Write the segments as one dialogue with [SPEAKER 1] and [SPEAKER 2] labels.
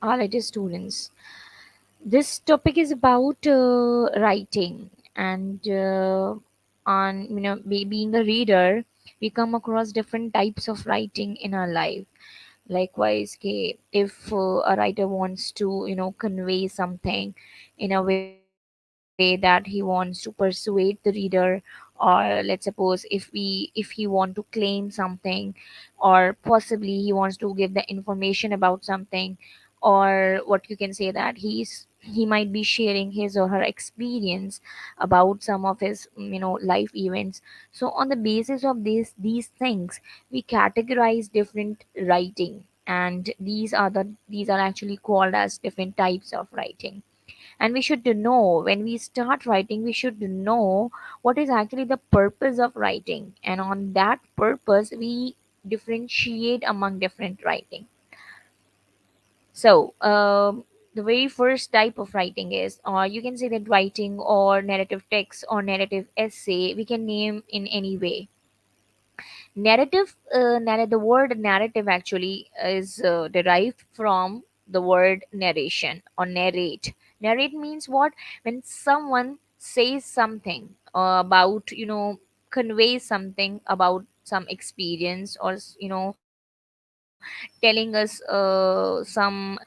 [SPEAKER 1] Alright, students. This topic is about writing, and on being a reader, we come across different types of writing in our life. Likewise, if a writer wants to convey something in a way that he wants to persuade the reader, or let's suppose if he want to claim something, or possibly he wants to give the information about something, or what you can say that he might be sharing his or her experience about some of his life events. So on the basis of these things, we categorize different writing, and these are actually called as different types of writing. And we should know, when we start writing, we should know what is actually the purpose of writing, and on that purpose we differentiate among different writing. So the very first type of writing is, or you can say that writing or narrative text or narrative essay, we can name in any way. The word narrative actually is derived from the word narration or narrate. Narrate means what? When someone says something about, conveys something about some experience, or telling us some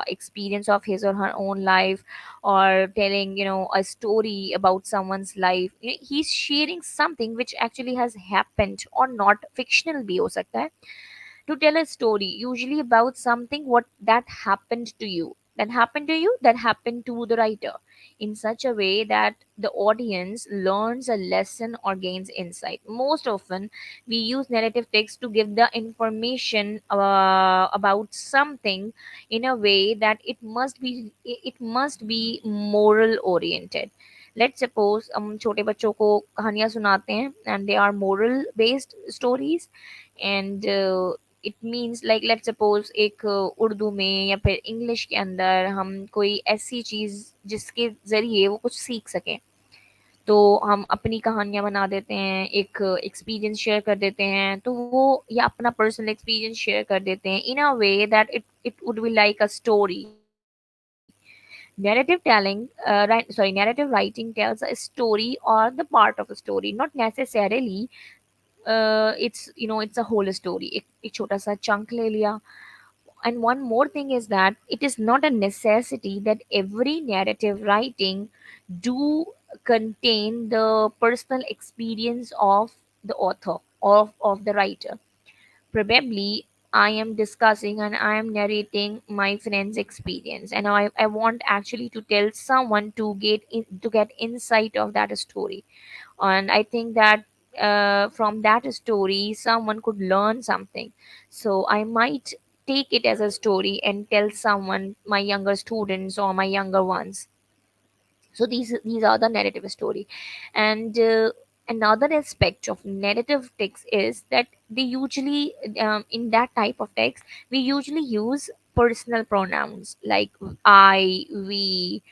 [SPEAKER 1] experience of his or her own life, or telling a story about someone's life. He's sharing something which actually has happened or not, fictional bhi ho sakta hai, to tell a story, usually about something what that happened to the writer, in such a way that the audience learns a lesson or gains insight. Most often we use narrative text to give the information about something in a way that it must be moral oriented. Let's suppose हम छोटे बच्चों को कहानियां सुनाते हैं, and they are moral based stories. And it means like let's suppose एक उर्दू में या फिर इंग्लिश के अंदर हम कोई ऐसी चीज़ जिसके ज़रिए वो कुछ सीख सकें, तो हम अपनी कहानियाँ बना देते हैं, एक एक्सपीरियंस शेयर कर देते हैं, तो वो या अपना पर्सनल एक्सपीरियंस शेयर कर देते हैं in a way that it would be like a story. Narrative writing tells a story or the part of a story, not necessarily it's a whole story. एक छोटा सा chunk ले लिया. And one more thing is that it is not a necessity that every narrative writing do contain the personal experience of the author, of the writer. Probably I am discussing and I am narrating my friend's experience, and I want actually to tell someone to get insight of that story. And I think that from that story someone could learn something. So I might take it as a story and tell someone, my younger students or my younger ones. So these are the narrative story. And another aspect of narrative text is that they usually in that type of text we usually use personal pronouns like I, we.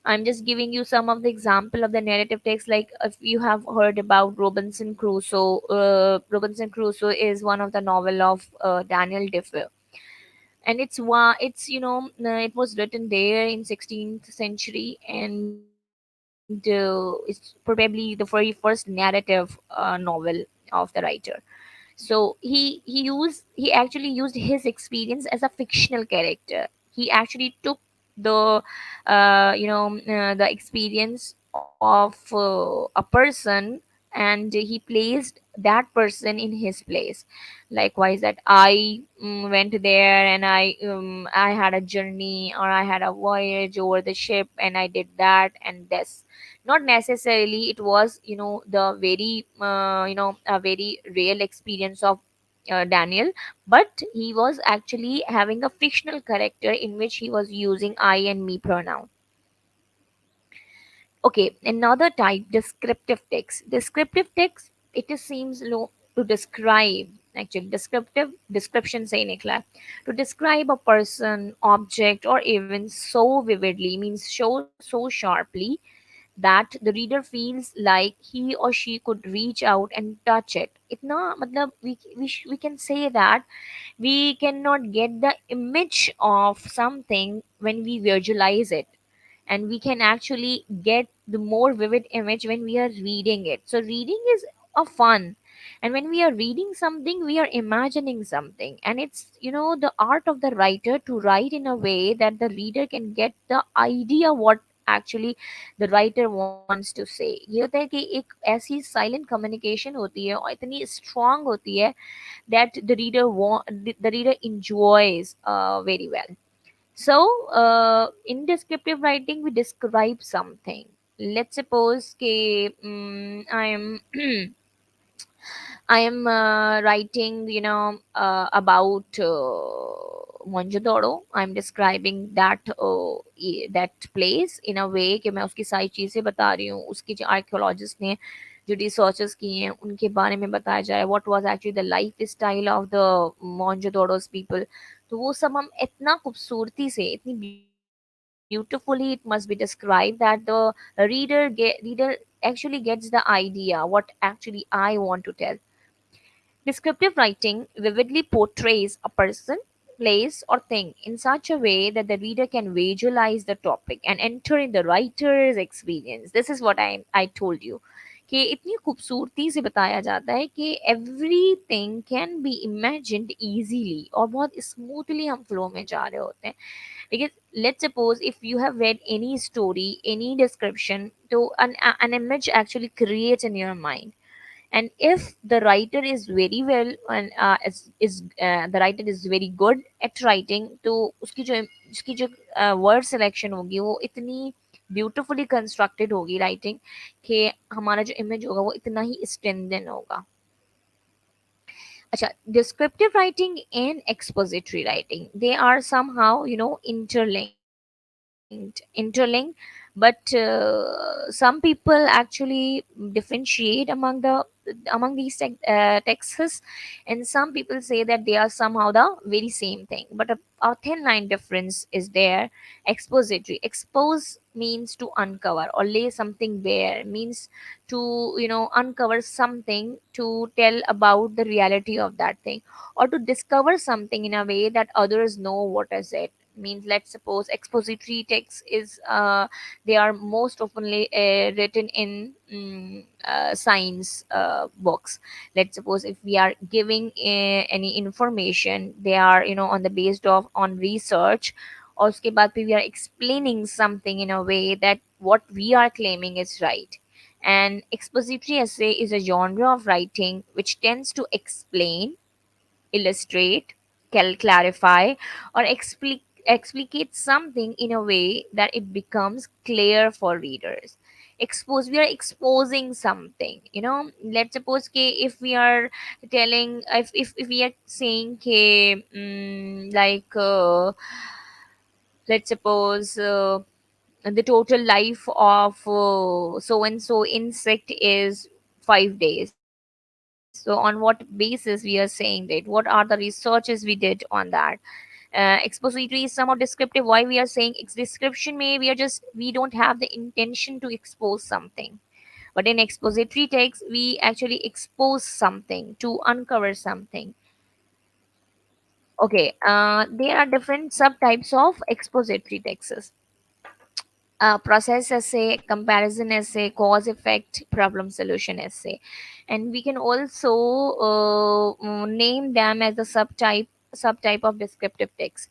[SPEAKER 1] I'm just giving you some of the example of the narrative text. Like if you have heard about Robinson Crusoe, Robinson Crusoe is one of the novel of Daniel Defoe, and it was written there in 16th century, and it's probably the very first narrative novel of the writer. So he actually used his experience as a fictional character. He actually took the the experience of a person, and he placed that person in his place. Likewise, that I went there, and I had a journey, or I had a voyage over the ship, and I did that and this. Not necessarily it was the very a very real experience of Daniel, but he was actually having a fictional character in which he was using I and me pronoun. Okay, another type, descriptive text. Descriptive text, it just seems low to describe. Actually, descriptive description say निकला है. To describe a person, object, or even so vividly, means so sharply that the reader feels like he or she could reach out and touch it. Itna matlab we can say that we cannot get the image of something when we visualize it, and we can actually get the more vivid image when we are reading it. So reading is a fun, and when we are reading something we are imagining something, and it's the art of the writer to write in a way that the reader can get the idea what actually the writer wants to say. ये होता है कि एक ऐसी silent communication होती है और इतनी स्ट्रांग होती है that the reader enjoys very well. So in descriptive writing we describe something. Let's suppose I am writing, about Mohenjo-daro. I'm describing that place in a way कि मैं उसकी सारी चीज़ें बता रही हूँ, उसकी जो आर्कियोलॉजिस्ट ने जो रिसर्चेस किए हैं उनके बारे में बताया जाए, what was actually the life style of the Mohenjodaro's people. तो वो सब हम इतना खूबसूरती से, इतनी beautifully it must be describe that the reader actually gets the idea what actually I want to tell. Descriptive writing vividly portrays a person, place, or thing in such a way that the reader can visualize the topic and enter in the writer's experience. This is what I told you कि इतनी खूबसूरती से बताया जाता है कि everything can be imagined easily और बहुत स्मूथली हम फ्लो में जा रहे होते हैं। because let's suppose if you have read any story, any description, so an image actually creates in your mind, and if the writer is very well and is the writer is very good at writing, तो उसकी जो word selection होगी वो इतनी beautifully constructed होगी writing कि हमारा जो इमेज होगा वो इतना ही स्ट्रेंथन होगा। अच्छा, descriptive writing and expository writing, they are somehow interlinked, but some people actually differentiate among these texts, and some people say that they are somehow the very same thing, but a thin line difference is there. Expository, expose means to uncover or lay something bare, means to uncover something to tell about the reality of that thing, or to discover something in a way that others know what is it. Means let's suppose expository text is they are most oftenly written in science books. Let's suppose if we are giving any information, they are on the based of on research, और उसके बाद फिर we are explaining something in a way that what we are claiming is right. And expository essay is a genre of writing which tends to explain, illustrate, clarify, or explicate something in a way that it becomes clear for readers. We are exposing something. Let's suppose if we are telling, if we are saying like let's suppose the total life of so and so insect is 5 days. So on what basis we are saying that? What are the researches we did on that? Expository is somehow descriptive. Why we are saying description may we don't have the intention to expose something, but in expository text we actually expose something to uncover something. Okay, there are different subtypes of expository texts. Process essay, comparison essay, cause effect, problem solution essay, and we can also name them as the subtype of descriptive text.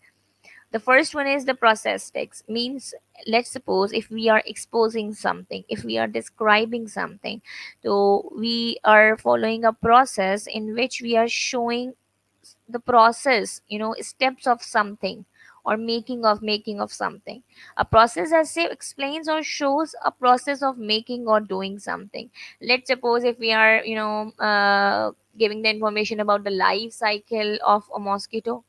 [SPEAKER 1] The first one is the process text. Means let's suppose if we are exposing something, if we are describing something, so we are following a process in which we are showing the process, steps of something, or making of something. A process essay explains or shows a process of making or doing something. Let's suppose if we are giving the information about the life cycle of a mosquito,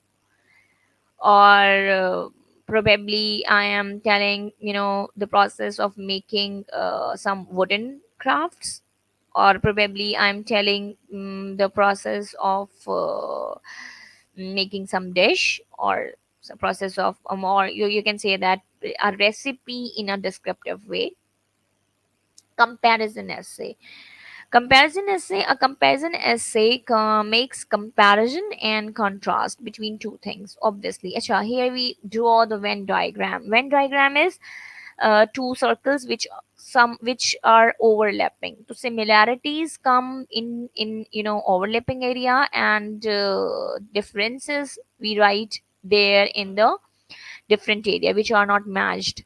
[SPEAKER 1] or probably I am telling the process of making some wooden crafts, or probably I'm telling the process of making some dish, or some process of or you can say that a recipe in a descriptive way. Comparison essay. A comparison essay makes comparison and contrast between two things. Obviously, Acha, here we draw the Venn diagram. Venn diagram is two circles which are overlapping. So similarities come in overlapping area, and differences we write there in the different area which are not matched,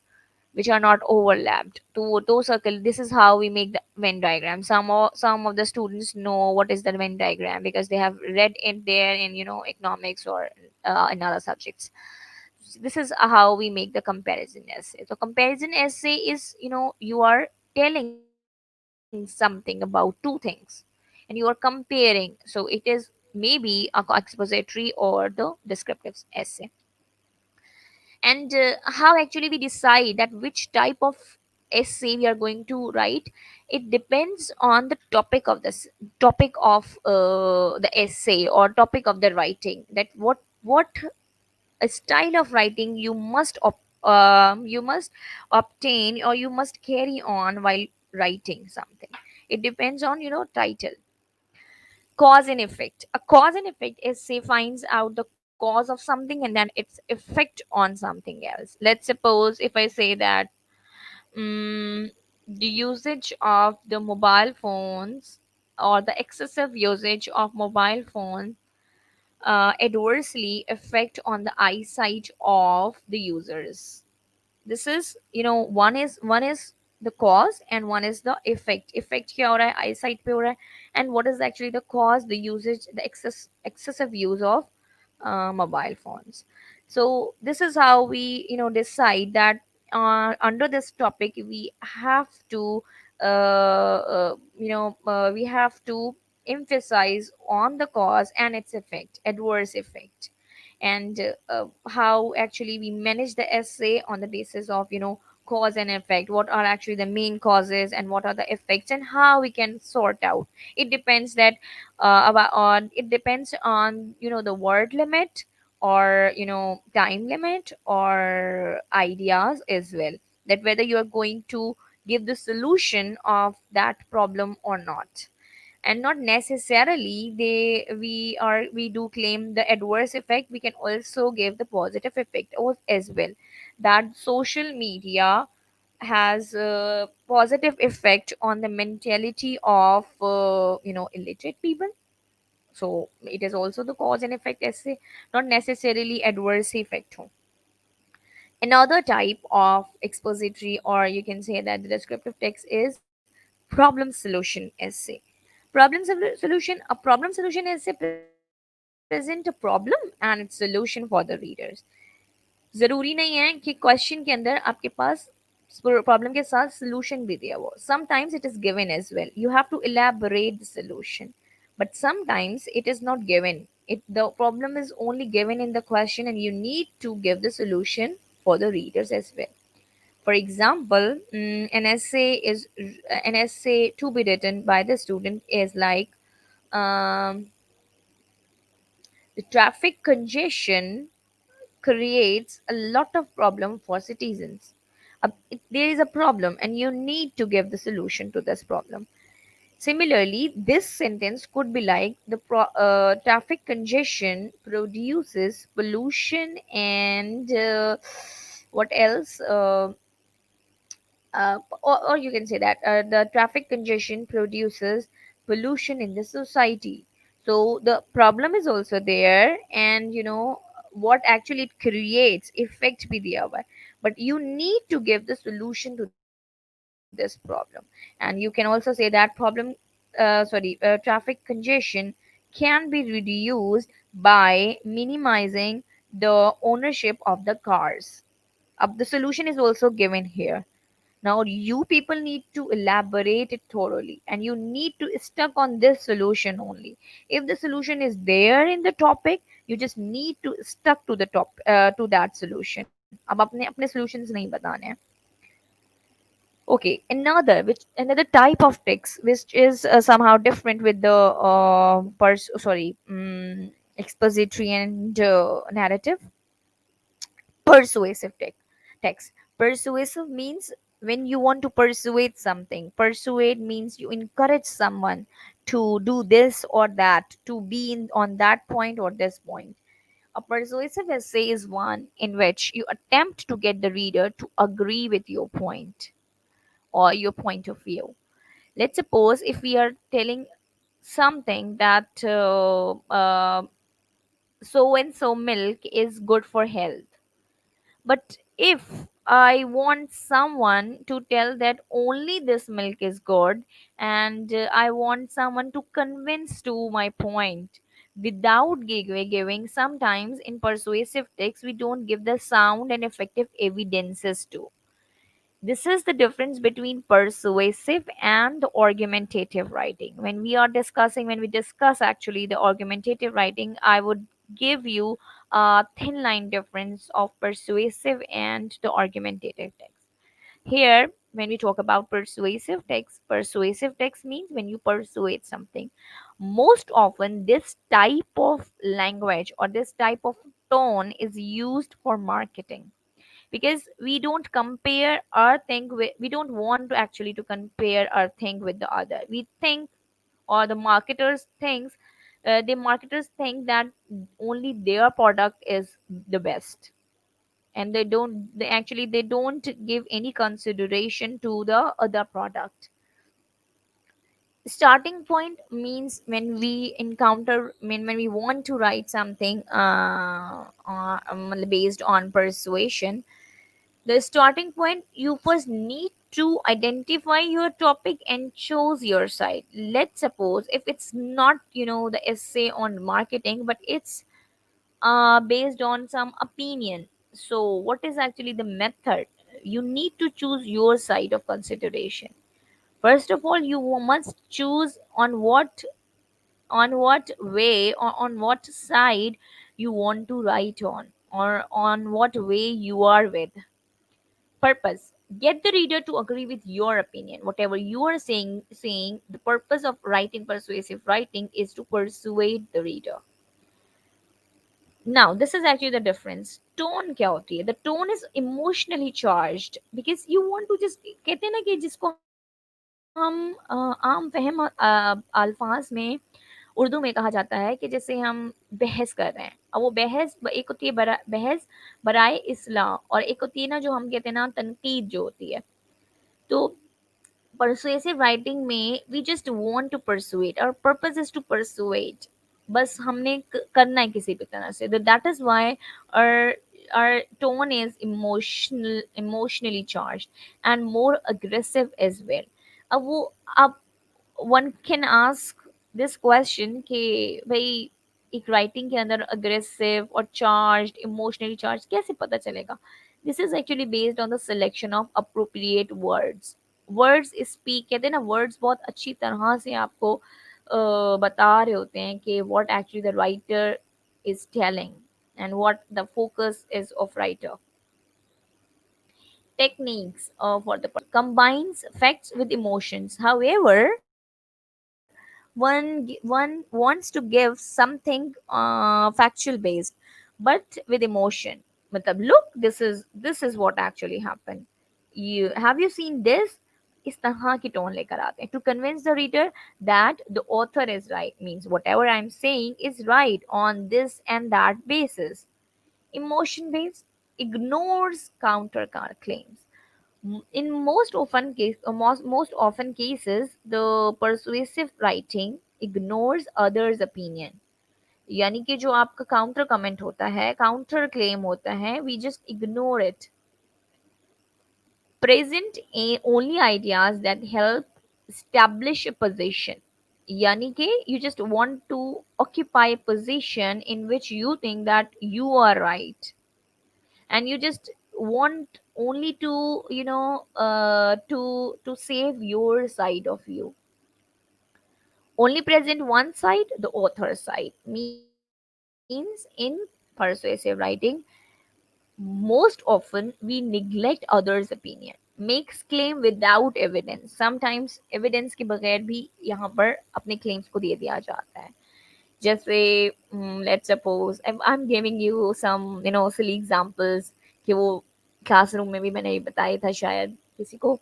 [SPEAKER 1] which are not overlapped to those circle. This is how we make the Venn diagram. Some of the students know what is the Venn diagram because they have read it there in economics or in other subjects. This is how we make the comparison essay. So comparison essay is, you are telling something about two things and you are comparing. So it is maybe a expository or the descriptive essay. And how actually we decide that which type of essay we are going to write, it depends on the topic of the essay or topic of the writing, that what a style of writing you must obtain or you must carry on while writing something. It depends on title. Cause and effect. A cause and effect essay finds out the cause of something and then its effect on something else. Let's suppose if I say that the usage of the mobile phones or the excessive usage of mobile phones adversely affect on the eyesight of the users. This is, one is the cause and one is the effect क्या हो रहा है eyesight पे हो रहा है, and what is actually the cause, the usage, the excessive use of mobile phones. So this is how we decide that under this topic we have to we have to emphasize on the cause and its effect, adverse effect, and how actually we manage the essay on the basis of cause and effect. What are actually the main causes and what are the effects, and how we can sort out. It depends that about on it depends on the word limit or time limit or ideas as well, that whether you are going to give the solution of that problem or not. And not necessarily we do claim the adverse effect, we can also give the positive effect as well, that social media has a positive effect on the mentality of illiterate people. So it is also the cause and effect essay, not necessarily adverse effect. Another type of expository, or you can say that the descriptive text, is problem solution essay. Solution, a problem solution essay present a problem and its solution for the readers. जरूरी नहीं है कि question के अंदर आपके पास problem के साथ solution भी दिया हो. Sometimes it is given as well, you have to elaborate the solution, but sometimes it is not given. The problem is only given in the question and you need to give the solution for the readers as well. For example, an essay to be written by the student is like, um, the traffic congestion creates a lot of problem for citizens. There is a problem and you need to give the solution to this problem. Similarly, this sentence could be like, traffic congestion produces pollution and what else? Or you can say that the traffic congestion produces pollution in the society. So the problem is also there, and what actually it creates effect be the other, but you need to give the solution to this problem. And you can also say that traffic congestion can be reduced by minimizing the ownership of the cars. The solution is also given here. Now you people need to elaborate it thoroughly and you need to stuck on this solution only. If the solution is there in the topic, you just need to stuck to the to that solution. अब अपने solutions नहीं बताने हैं. Okay, another type of text which is somehow different with the expository and narrative. Persuasive text. Persuasive means when you want to persuade something, persuade means you encourage someone to do this or that, to be in on that point or this point. A persuasive essay is one in which you attempt to get the reader to agree with your point or your point of view. Let's suppose if we are telling something that so and so milk is good for health, but if I want someone to tell that only this milk is good, and I want someone to convince to my point without giving, sometimes in persuasive text, we don't give the sound and effective evidences to. This is the difference between persuasive and the argumentative writing. When we discuss actually the argumentative writing, I would give you a thin line difference of persuasive and the argumentative text. Here, when we talk about persuasive text means when you persuade something. Most often, this type of language or this type of tone is used for marketing, because we don't compare our thing with, we don't want to actually to compare our thing with the other. We think, or the marketers thinks, the marketers think that only their product is the best, and they don't give any consideration to the other product. Starting point means when we encounter, when we want to write something based on persuasion, the starting point, you first need to identify your topic and choose your side. Let's suppose if it's not, the essay on marketing, but it's based on some opinion. So what is actually the method? You need to choose your side of consideration. First of all, you must choose on what way or on what side you want to write on, or on what way you are with. Purpose: get the reader to agree with your opinion. Whatever you are saying, the purpose of writing persuasive writing is to persuade the reader. Now this is actually the difference. Tone क्या होती है? The tone is emotionally charged, because you want to just, कहते हैं ना कि जिसको हम आम फहम अल्फाज में उर्दू में कहा जाता है कि जैसे हम बहस कर रहे हैं, अब वो बहस एक होती है बहस बराए इस्लाह, और एक होती है ना जो हम कहते हैं ना तनकीद जो होती है। तो persuasive writing में we just want to persuade, our purpose is to persuade, बस हमने करना है किसी भी तरह से, that is why our our tone is emotionally charged and more aggressive as well. अब वो अब one can ask this question कि भाई एक राइटिंग के अंदर अग्रेसिव और चार्ज्ड, इमोशनली चार्ज कैसे पता चलेगा? This is actually based on the selection of appropriate words. Words speak, कहते हैं ना, वर्ड्स बहुत अच्छी तरह से आपको बता रहे होते हैं कि what actually the writer is telling and what the focus is of writer. Techniques for the combines facts with emotions. However, one wants to give something factual based, but with emotion. मतलब look, this is what actually happened. You have you seen this? इस तरह की tone लेकर आते हैं to convince the reader that the author is right, means whatever I'm saying is right on this and that basis. Emotion based ignores counter claims. In most often cases, the persuasive writing ignores others opinion, यानी कि जो आपका counter comment होता है, counter claim होता है, we just ignore it. Present only ideas that help establish a position, यानी कि you just want to occupy a position in which you think that you are right, and you just want only to, to save your side of you. Only present one side, the author's side, means in persuasive writing, most often we neglect others opinion, makes claim without evidence, sometimes evidence के बगैर भी यहाँ पर अपने claims को दे दिया जाता है. जैसे let's suppose I'm giving you some silly examples कि वो क्लासरूम में भी मैंने ये बताया था शायद. किसी को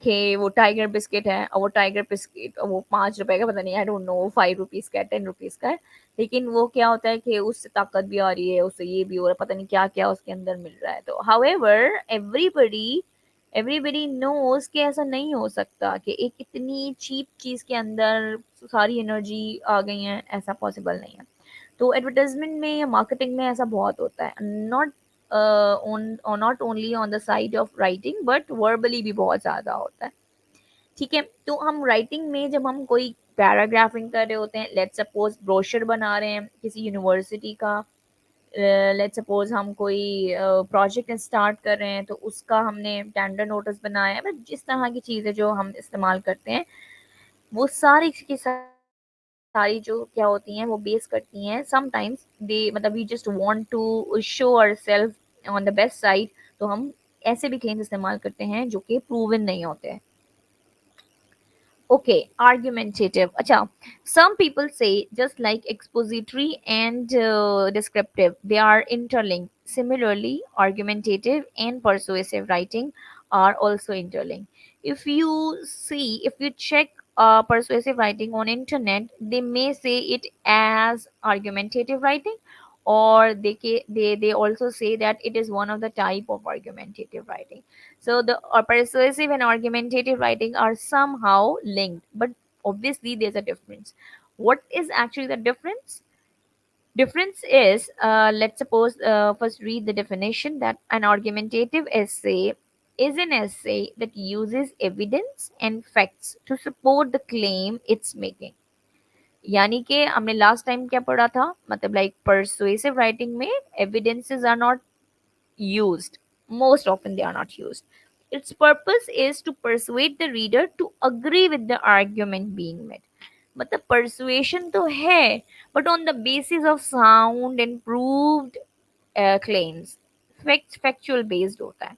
[SPEAKER 1] कि वो टाइगर बिस्किट है और वो टाइगर बिस्किट वो 5 रुपए का, पता नहीं, आई डोंट नो, 5 रुपीज का है, 10 रुपीज का है, लेकिन वो क्या होता है कि उससे ताकत भी आ रही है, उससे ये भी हो रहा है, पता नहीं क्या क्या उसके अंदर मिल रहा है। तो हाउएवर एवरीबडी एवरीबडी नोज कि ऐसा नहीं हो सकता कि एक इतनी चीप चीज के अंदर सारी एनर्जी आ गई है, ऐसा पॉसिबल नहीं है। तो एडवर्टाइजमेंट में या मार्केटिंग में ऐसा बहुत होता है, not not only on the side of writing but verbally भी बहुत ज्यादा होता है। ठीक है, तो हम राइटिंग में जब हम कोई पैराग्राफिंग कर रहे होते हैं, लेट्स सपोज ब्रोशर बना रहे हैं किसी यूनिवर्सिटी का, लेट्स सपोज हम कोई प्रोजेक्ट स्टार्ट कर रहे हैं तो उसका हमने टेंडर नोटिस बनाया है, मतलब जिस तरह की चीज़ें जो हम इस्तेमाल करते हैं, वो सारी की सारी जो क्या होती हैं वो बेस करती हैं समटाइम्स दे, मतलब we just want to show ourselves on the best side, तो हम ऐसे भी क्लेम्स इस्तेमाल करते हैं जो कि प्रूवन नहीं होते हैं। Okay, argumentative. Acha, some people say just like expository and descriptive, they are interlinked. Similarly, argumentative and persuasive writing are also interlinked. If you check persuasive writing on internet, they may say it as argumentative writing, or they also say that it is one of the type of argumentative writing. So the persuasive and argumentative writing are somehow linked, but obviously there's a difference. What is actually the difference? Difference is, let's suppose first read the definition, that an argumentative essay is an essay that uses evidence and facts to support the claim it's making. यानी कि हमने last time क्या पढ़ा था, मतलब like persuasive writing में evidences are not used. Most often, they are not used. Its purpose is to persuade the reader to agree with the argument being made. मतलब persuasion तो है, but on the basis of sound and proved claims. Factual based होता है.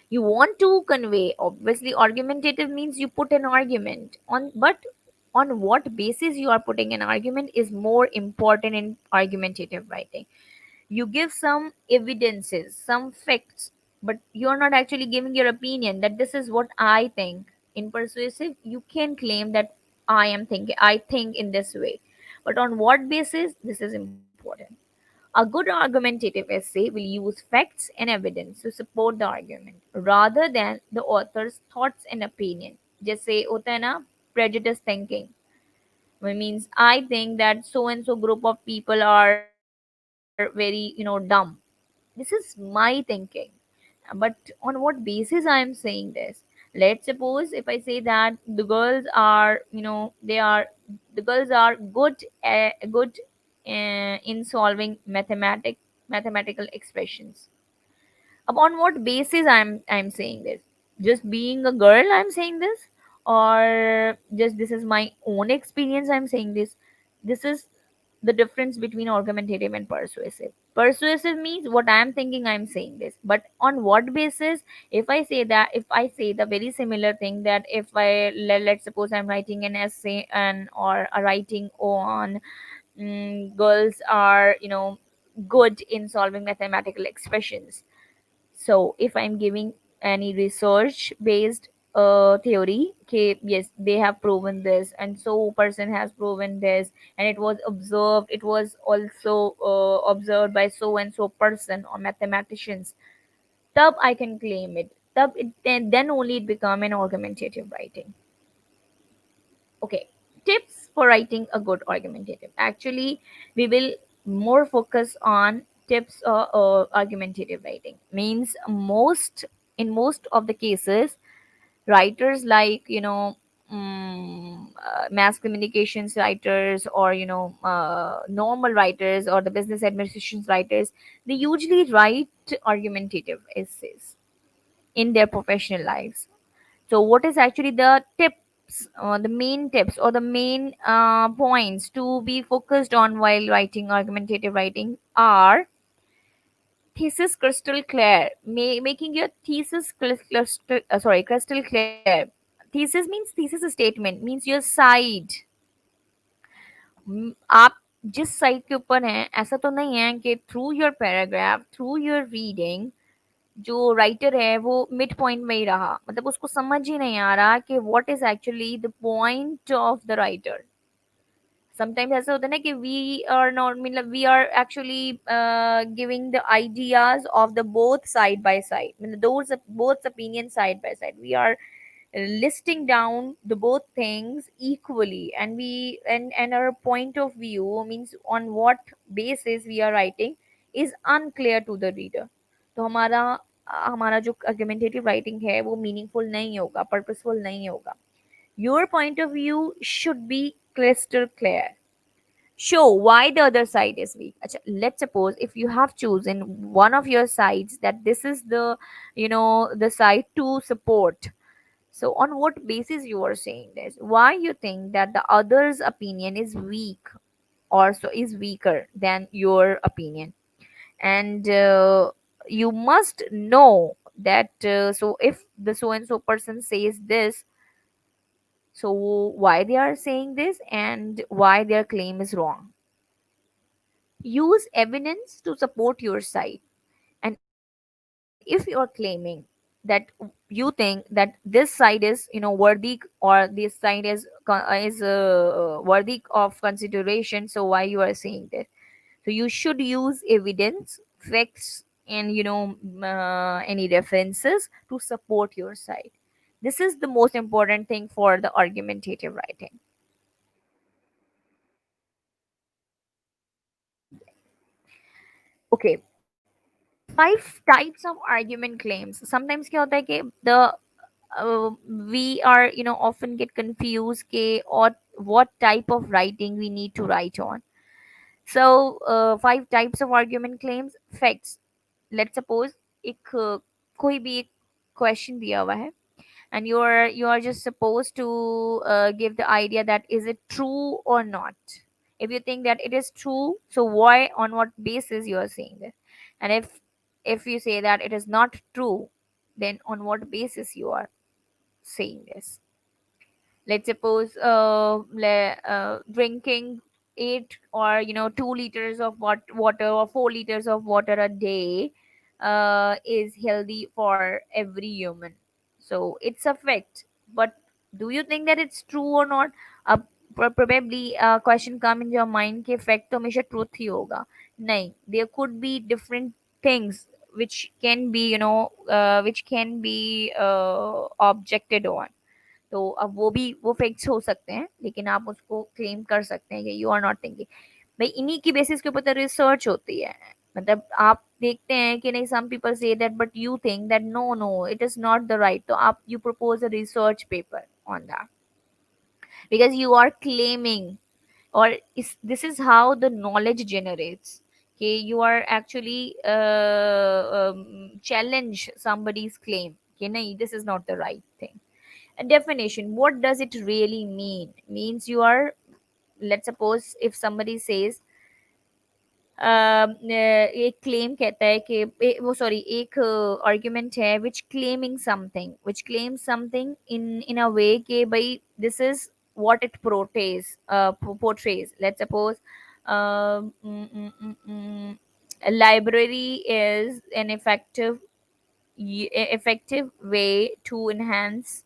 [SPEAKER 1] You want to convey, obviously argumentative means you put an argument on, but on what basis you are putting an argument is more important in argumentative writing. You give some evidences, some facts, but you're not actually giving your opinion that this is what I think. In persuasive, you can claim that I think in this way, but on what basis, this is important. A good argumentative essay will use facts and evidence to support the argument rather than the author's thoughts and opinion. जैसे होता है ना, prejudice thinking, which means I think that so and so group of people are very, dumb. This is my thinking, but on what basis I am saying this? Let's suppose if I say that the girls are, the girls are good in solving mathematical expressions. Upon what basis I'm saying this? Just being a girl I'm saying this, or just this is my own experience I'm saying this? This is the difference between argumentative and persuasive. Persuasive means what I'm thinking I'm saying this, but on what basis? If I say the very similar thing, that if let's suppose I'm writing an essay and or a writing on girls are, good in solving mathematical expressions. So if I'm giving any research based theory, okay, yes, they have proven this, and so person has proven this, and it was also observed by so and so person or mathematicians, tab I can claim it. Then only it become an argumentative writing. Okay, tips for writing a good argumentative. Actually, we will more focus on tips or argumentative writing. Means most of the cases, writers like mass communications writers, or normal writers, or the business administrations writers, they usually write argumentative essays in their professional lives. So, what is actually the tips, the main tips, or the main points to be focused on while writing argumentative writing are thesis crystal clear, making your thesis crystal clear. Thesis means thesis statement, means your side. आप जिस side के ऊपर हैं, ऐसा तो नहीं है कि through your paragraph, through your reading, जो राइटर है वो मिड पॉइंट में ही रहा, मतलब उसको समझ ही नहीं आ रहा कि what is actually the point of the writer. Sometimes ऐसा होता है ना कि वी आर नॉट, मतलब we are actually giving the ideas of the both side by side, मतलब those both opinion side by side, we are listing down the both things equally, and we and our point of view means on what basis we are writing is unclear to the reader. तो हमारा हमारा जो argumentative writing है वो meaningful नहीं होगा, purposeful नहीं होगा. Your point of view should be crystal clear, show why the other side is weak. Acha, let's suppose if you have chosen one of your sides that this is the, the side to support, so on what basis you are saying this, why you think that the other's opinion is weak or so is weaker than your opinion. And you must know that, so if the so and so person says this, so why they are saying this and why their claim is wrong. Use evidence to support your side. And if you are claiming that you think that this side is, worthy, or this side is worthy of consideration, so why you are saying that. So you should use evidence, facts, and any references to support your side. This is the most important thing for the argumentative writing. Okay, five types of argument claims. Sometimes क्या होता है कि the we are, often get confused ke, or what type of writing we need to write on. So five types of argument claims. Facts. Let's suppose एक कोई भी एक question दिया हुआ है, and you are just supposed to give the idea that is it true or not. If you think that it is true, so why, on what basis you are saying this. And if you say that it is not true, then on what basis you are saying this. Let's suppose drinking 8 or 2 liters of water, or 4 liters of water a day is healthy for every human. So it's a fact, but do you think that it's true or not? uh, Probably a question come in your mind कि fact तो हमेशा truth ही होगा. नहीं, there could be different things which can be, which can be objected on. तो अब वो facts हो सकते हैं, लेकिन आप उसको क्लेम कर सकते हैं कि यू आर नॉट थिंकिंग. भाई इन्हीं की बेसिस के ऊपर तो रिसर्च होती है. मतलब आप देखते हैं कि नहीं, some people say that but you think that no no it is not the right, तो आप you propose a research paper on that, because you are claiming, or this is how the knowledge generates. Okay, you are actually challenge somebody's claim, okay, nahi, this is not the right thing. A definition, what does it really mean? Means you are, let's suppose if somebody says एक claim कहता है कि वो sorry एक argument है which claiming something, which claim something in a way कि भाई this is what it portrays. Let's suppose a library is an effective way to enhance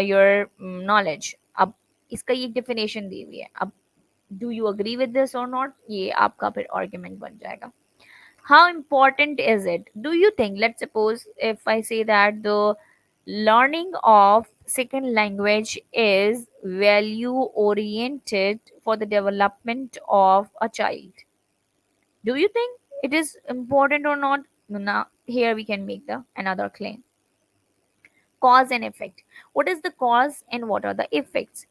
[SPEAKER 1] your knowledge. अब इसका ये definition दी हुई है. अब do you agree with this और not, ये आपका फिर आर्ग्यूमेंट बन जाएगा. How important is it, do you think? Let's suppose if I say that the learning of second language is value oriented for the development of a child, do you think it is important or not? Now here we can make the another claim. Cause and effect. What is the cause and what are the effects?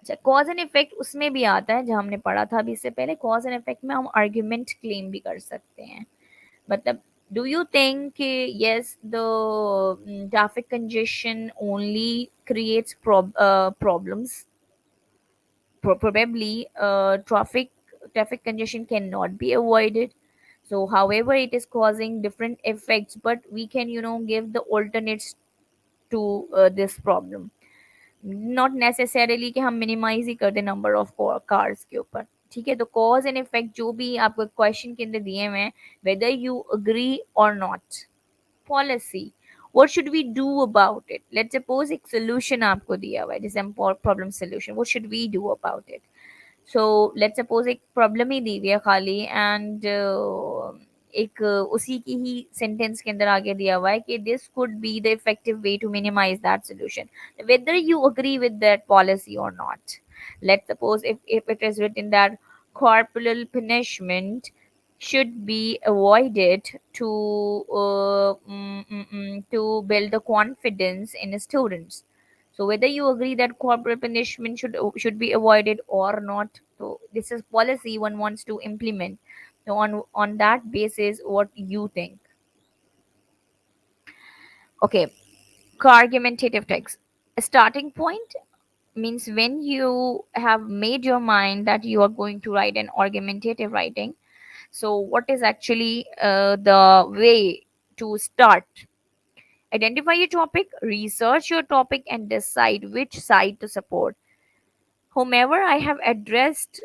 [SPEAKER 1] अच्छा, cause and effect उसमें भी आता है, जो हमने पढ़ा था अभी इससे पहले. कॉज एंड इफेक्ट में हम आर्ग्यूमेंट क्लेम भी कर सकते हैं. मतलब डू यू थिंक कि yes the traffic congestion only creates problems? Probably traffic congestion cannot be avoided. So however it is causing different effects, but we can give the alternates to this problem. Not necessarily कि हम minimise ही कर दें number of cars के ऊपर. ठीक है, तो cause and effect जो भी आपको क्वेश्चन के अंदर दिए हुए हैं, वेदर यू अग्री और not, policy. What should we do about it? Let's suppose एक solution आपको दिया हुआ है, जैसे हम problem solution, what should we do about it? So let's suppose एक प्रॉब्लम ही दी हुई है खाली, एंड एक उसी की ही सेंटेंस के अंदर आगे दिया हुआ है कि this could be the effective way to minimize that solution, whether you agree with that policy or not. Let's suppose if it is written that corporal punishment should be avoided to to build the confidence in students. So whether you agree that corporal punishment should be avoided or not, so this is policy one wants to implement. So on that basis, what you think? Okay, argumentative text. A starting point means when you have made your mind that you are going to write an argumentative writing. So what is actually the way to start? Identify your topic, research your topic, and decide which side to support. Whomever I have addressed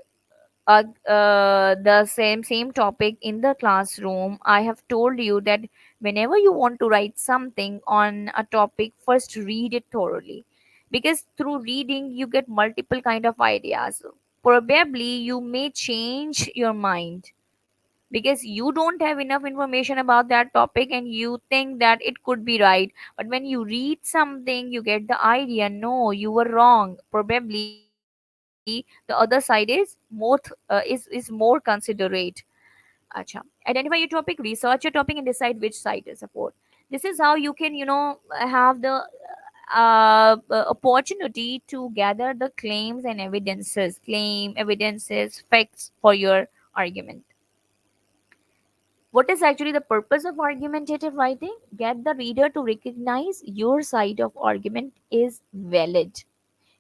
[SPEAKER 1] the same topic in the classroom, I have told you that whenever you want to write something on a topic, first read it thoroughly, because through reading you get multiple kind of ideas. Probably you may change your mind because you don't have enough information about that topic and you think that it could be right, but when you read something you get the idea, no, you were wrong. Probably the other side is more considerate. Acha. Identify your topic, research your topic, and decide which side to support. This is how you can, have the opportunity to gather the claim evidences, facts for your argument. What is actually the purpose of argumentative writing? Get the reader to recognize your side of argument is valid.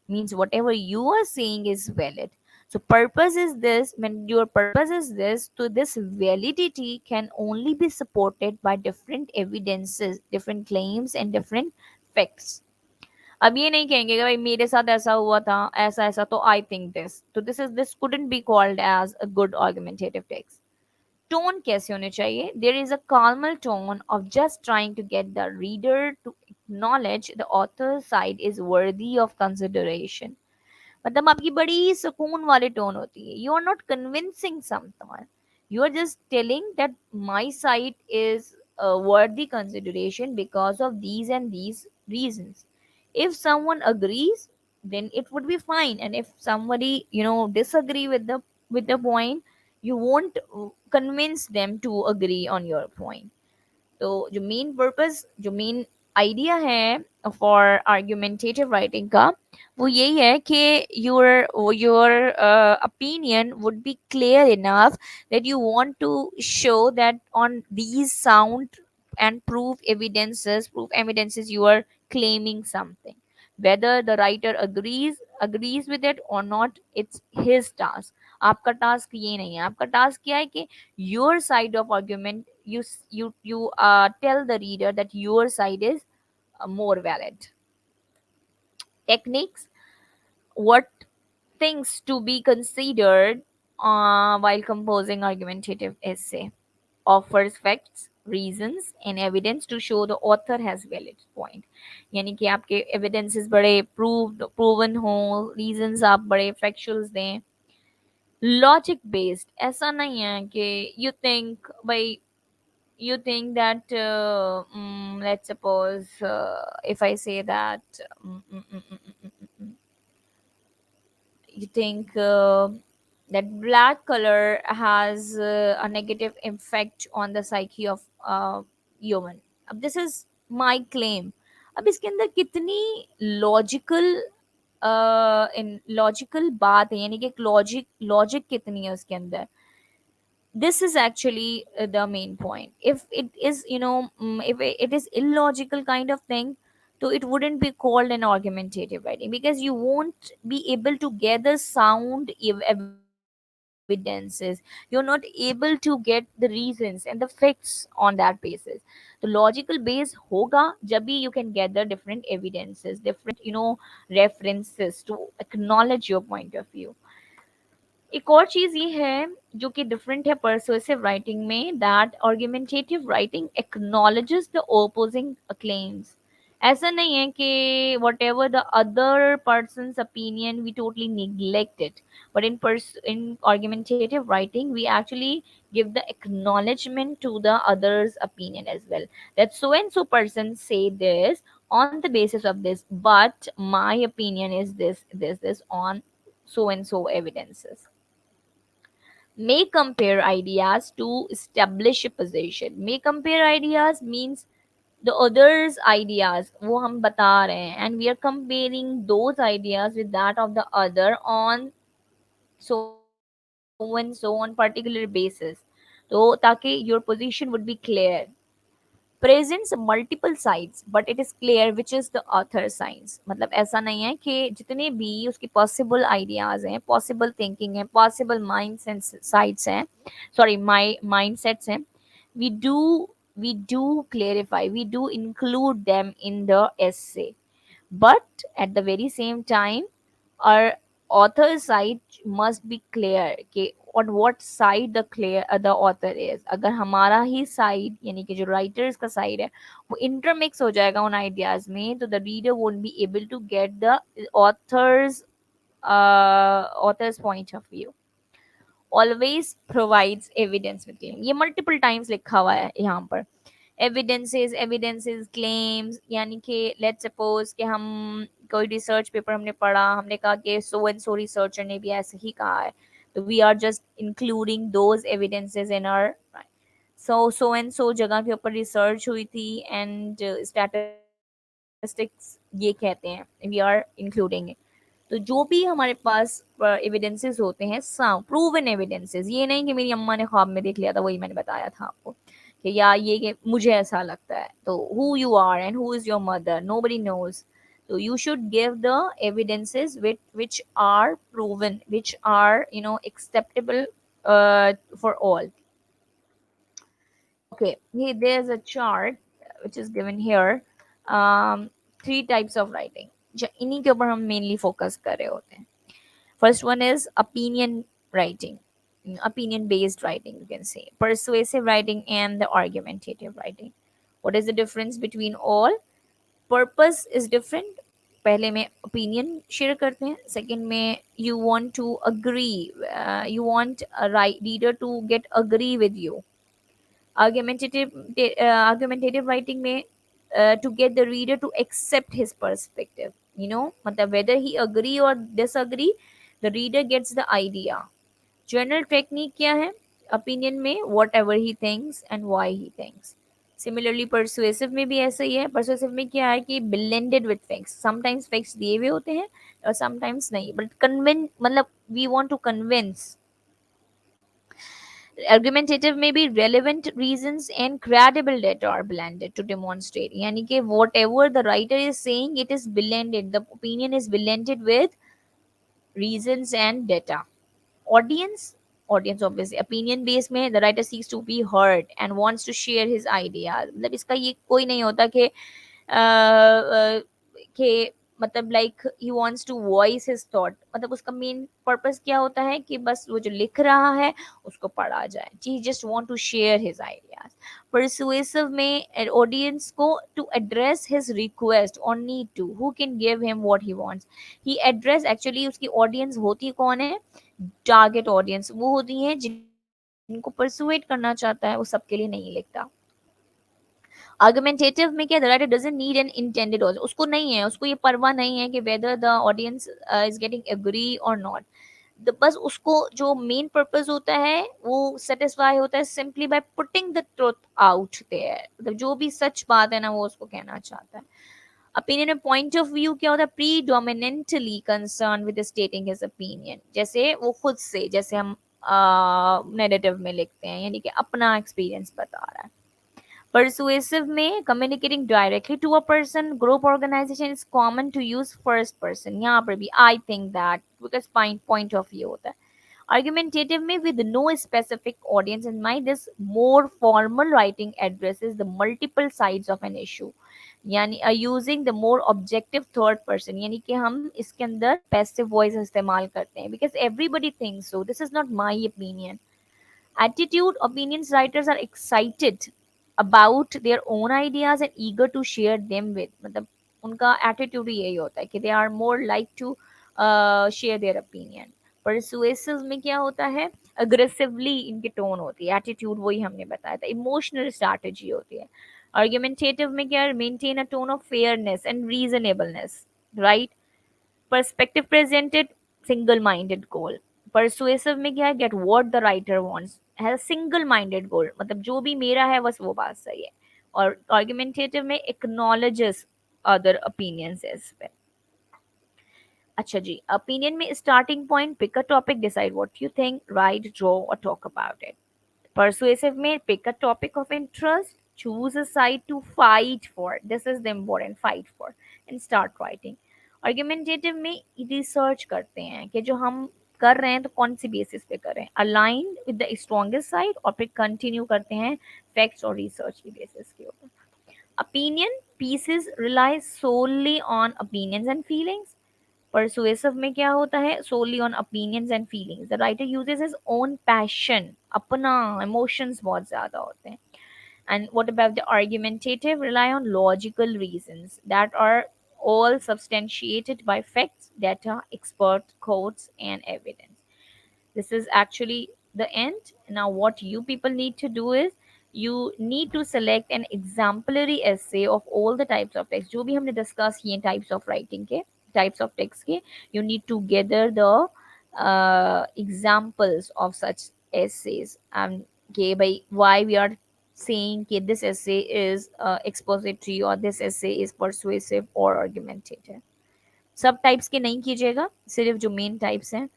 [SPEAKER 1] Means whatever you are saying is valid. So purpose is this, when your purpose is this, so this validity can only be supported by different evidences, different claims and different facts. अब ये नहीं कहेंगे कि भाई मेरे साथ ऐसा हुआ था, ऐसा ऐसा, तो आई थिंक दिस, तो this couldn't be called as a good argumentative text. टोन कैसे होने चाहिए? There is a calmer tone of just trying to get the reader to acknowledge the author's side is worthy of consideration. मतलब आपकी बड़ी सुकून वाली टोन होती है. You are not convincing someone, you are just telling that my side is worthy consideration because of these and these reasons. If someone agrees, then it would be fine, and if somebody disagree with the point, you won't convince them to agree on your point. तो जो main purpose, जो main idea है for argumentative writing का, वो यही है कि your opinion would be clear enough that you want to show that on these sound and proof evidences you are claiming something. Whether the writer agrees with it or not, it's his task. आपका task ये नहीं है. आपका task क्या है कि your side of argument, you tell the reader that your side is more valid. Techniques, what things to be considered while composing argumentative essay. Offers facts, reasons and evidence to show the author has valid point. यानी कि आपके evidences बड़े proven हो, reasons आप बड़े factuals दें. Logic based, ऐसा नहीं है कि you think that let's suppose if I say that mm, mm, mm, mm, mm, mm, mm, mm, you think that black color has a negative effect on the psyche of human. अब this is my claim. अब इसके अंदर कितनी logical in logical बात है, यानी कि logic कितनी है उसके अंदर. This is actually the main point. If it is if it is illogical kind of thing, so it wouldn't be called an argumentative writing, because you won't be able to gather sound evidences. You're not able to get the reasons and the facts on that basis. The logical base hoga jab bhi you can gather different evidences, different references to acknowledge your point of view. एक और चीज ये है जो कि different है persuasive writing में, that argumentative writing acknowledges the opposing claims. ऐसा नहीं है कि whatever the other person opinion we totally neglect it, but in argumentative writing we actually give the acknowledgement to the other's opinion as well, that so and so person say this on the basis of this, but my opinion is this on so and so evidences. May compare ideas to establish a position. May compare ideas means the others ideas वो हम बता रहे हैं, and we are comparing those ideas with that of the other on so and so on particular basis, तो ताकि your position would be clear. Presents multiple sides but it is clear which is the author signs. मतलब ऐसा नहीं है कि जितने भी उसके possible ideas हैं, possible thinking है, possible sides हैं, sorry mindsets हैं, we do we do clarify, we do include them in the essay, but at the very same time our author side must be clear कि on what side the author is. अगर हमारा ही side यानी कि जो writers का side है वो intermix हो जाएगा उन ideas में, तो the reader won't be able to get the author's point of view. Always provides evidence with claim, ये multiple times लिखा हुआ है यहाँ पर. एविडेंसेस क्लेम्स, यानी कि लेट्स सपोज कि हम कोई रिसर्च पेपर हमने पढ़ा, हमने कहा कि सो एंड सो रिसर्चर ने भी ऐसे ही कहा है, तो we are just including those evidences in our. So and so जगह के ऊपर रिसर्च हुई थी एंड स्टैटिस्टिक्स ये कहते हैं, वी आर इंक्लूडिंग. तो जो भी हमारे पास एविडेंसेस होते हैं, प्रूवन एविडेंसेस, ये नहीं कि मेरी अम्मा ने ख्वाब में देख लिया था, वही मैंने बताया था आपको कि या ये कि मुझे ऐसा लगता है, तो who you are and who is your mother nobody knows. So you should give the evidences which are proven, which are acceptable for all. Okay, there's a chart which is given here. um, Three types of writing इन्हीं के ऊपर हम mainly focus कर रहे होते हैं. First one is opinion writing, opinion based writing, you can say, persuasive writing, and the argumentative writing. What is the difference between all? Purpose is different. पहले में opinion share करते हैं, second में you want to agree, you want a reader to get agree with you. Argumentative writing में to get the reader to accept his perspective, मतलब whether he agree or disagree, the reader gets the idea. General technique क्या है opinion में? Whatever he thinks and why he thinks. Similarly persuasive में भी ऐसा ही है. Persuasive में क्या है कि blended with facts, sometimes facts दिए हुए होते हैं और sometimes नहीं, but convince, मतलब we want to convince. Argumentative may be relevant reasons and credible data are blended to demonstrate, यानी कि whatever the writer is saying, it is blended, the opinion is blended with reasons and data. Audience obviously opinion based में the writer seeks to be heard and wants to share his ideas. मतलब इसका ये कोई नहीं होता कि मतलब like he wants to voice his thought, मतलब उसका मेन पर्पस क्या होता है कि बस वो जो लिख रहा है उसको पढ़ा जाए, he just want to share his ideas. Persuasive में ऑडियंस को टू एड्रेस हिज रिक्वेस्ट और need to, who can give him what he wants. He address, actually उसकी ऑडियंस होती कौन है? टारगेट ऑडियंस वो होती है जिनको परसुएट करना चाहता है, वो सबके लिए नहीं लिखता. आर्गुमेंटेटिव में क्या, the writer doesn't need an intended audience, उसको नहीं है, उसको ये परवाह नहीं है कि whether the audience is getting agree or not. बस उसको जो मेन पर्पस होता है वो सेटिस्फाई होता है simply by putting the truth out there, मतलब जो भी सच बात है ना वो उसको कहना चाहता है. ओपिनियन में पॉइंट ऑफ व्यू क्या होता है? Predominantly concern with स्टेटिंग his opinion, जैसे वो खुद से, जैसे हम नैरेटिव में लिखते हैं, यानी कि अपना एक्सपीरियंस बता रहा है. Persuasive में communicating directly to a person, group, organization, is common to use first person. यहाँ पर भी I think that, because point of view होता है. Argumentative में with no specific audience in mind, this more formal writing addresses the multiple sides of an issue, यानी using the more objective third person, यानी कि हम इसके अंदर passive voice इस्तेमाल करते हैं because everybody thinks so, this is not my opinion. Attitude opinions writers are excited about their own ideas and eager to share them with, मतलब उनका एटीट्यूड यही होता है कि they are more like to share their opinion. Persuasive में क्या होता है, अग्रेसिवली इनकी टोन होती है, एटीट्यूड वही हमने बताया था, इमोशनल स्ट्रैटेजी होती है. आर्ग्यूमेंटेटिव में क्या, maintain a tone of fairness and reasonableness, right. Perspective presented, single minded goal. Persuasive में क्या है, get what the writer wants, है सिंगल माइंडेड गोल, मतलब जो भी मेरा है बस वो बात सही है. और आर्ग्यूमेंटेटिव में एक्नॉलेजेस अदर ओपिनियंस इस पे. अच्छा जी, ओपिनियन में starting point, pick a topic, decide what you think, right, draw और talk about it. Persuasive may pick a topic of interest, choose a side to fight for. This is the important, fight for, and start writing. Argumentative में research करते हैं कि जो हम कर रहे हैं तो कौन सी बेसिस पे कर रहे हैं, align with the strongest side, और फिर कंटिन्यू करते हैं फैक्ट्स और रिसर्च की बेसिस के ऊपर. Opinion pieces rely solely on opinions and feelings. Persuasive में क्या होता है, solely on opinions and feelings. The writer uses his own passion, अपना emotions बहुत ज़्यादा होते हैं. And what about the argumentative? Rely on logical reasons that are all substantiated by facts, data, expert quotes, and evidence. This is actually the end. Now what you people need to do is you need to select an exemplary essay of all the types of text जो भी हमने discuss किए types of writing के, types of text के. You need to gather the examples of such essays, and okay, by why we are saying कि this essay is expository or this essay is persuasive or argumentative. सब types के नहीं कीजिएगा, सिर्फ जो main types हैं.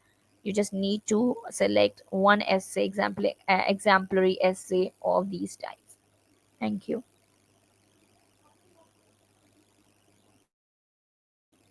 [SPEAKER 1] You just need to select one essay, exemplary essay of these types. Thank you.